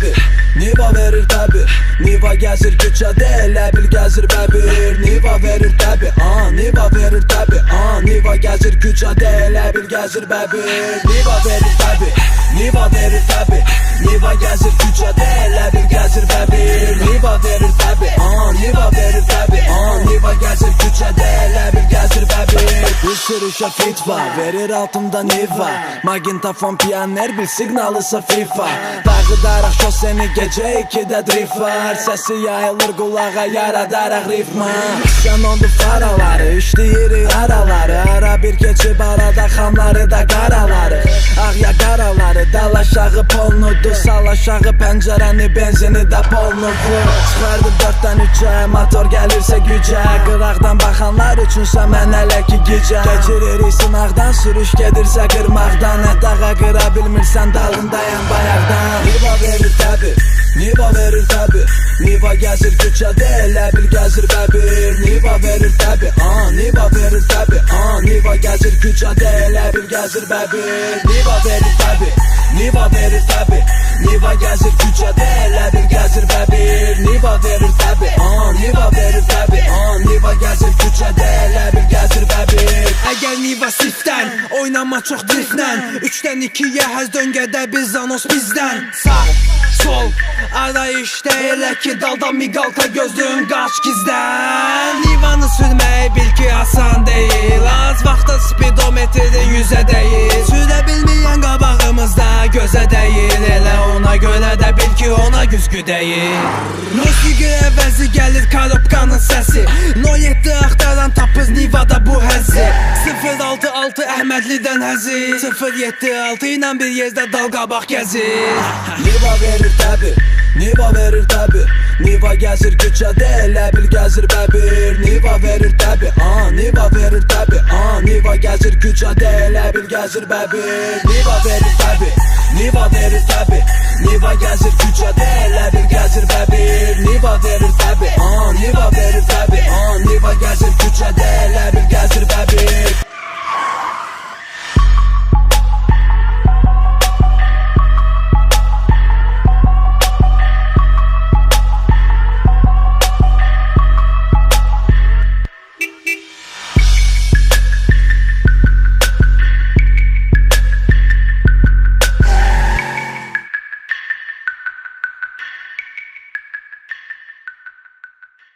təbi, Niva verir təbi, Niva gəzir küçədə, elə bil gəzir bəbir. Niva verir təbi, Niva verir təbi, Niva gəzir küçədə, elə bil gəzir bəbir. Niva verir təbi, Niva verir təbi, Niva gəzir küçədə, elə bil gəzir bəbir. Niva verir təbi, Niva verir təbi, Niva gəzir küçədə, elə bil gəzir bəbir. Bir sürüşə fit var, verir altımda Niva, Magintafon piyaner, bil signalısa FIFA. Dağıdaraq şoseni gecə 2-də drift var, səsi yayılır qulağa, yaradaraq ritma. Sən ondu faraları, işləyirik araları, ara bir keçib arada xamları da qaraları. Ağya qaraları, dal aşağı polnudur, sal aşağı pəncərəni, benzini də polnudur. Çıxardı 4-dən 3-ə, motor gəlirsə gücə, qıraqdan baxanlar üçünsə mən hələ ki gecə. Keçiririk sınaqdan, sürüş gedirsə qırmaqdan, dağa qıra bilmirsən dalındayam bayaqdan. Niva verir təbi, Niva verir təbi, Niva gəzir küçədə, elə bil gəzir bəbir. Niva verir təbi, Niva verir təbi, Niva gəzir küçədə, elə bil gəzir bəbir. Niva verir təbi, Niva verir təbi, Niva gəzir küçədə, elə bil gəzir bəbir. Niva verir təbi, Niva verir təbi, Niva gəzir küçədə, elə bil gəzir bəbir. Əgər Niva sifdən, oynama çox driftdən, 3-dən 2-yə həz döngədə bir zanos bizdən. Sağ, sol, arayışda elə ki dalda miqalta gözlüyün qaç gizdən. Nivanı sürmək bil ki asan deyil, az vaxtda speedometrin 100-ə deyil. Sürə bilməyən qabağımızda gözə deyil, elə ona görə də bil ki ona güzgü deyil. Musiqi əvəzi gəlir karobkanın səsi, No 7 axtaran tapız Nivada bu həzzi. 066 Əhmədlidən həzi, 076 ilə bir yerdə dal qabaq gəzir. Niva verir təbi, Niva verir təbi, Niva gəzir küçədə, elə bil gəzir bəbir. Niva verir təbi, Niva verir təbi, Niva gəzir küçədə, elə bil gəzir bəbir. Niva verir təbi, Niva verir təbi, Niva gəzir küçədə, elə bil gəzir bəbir.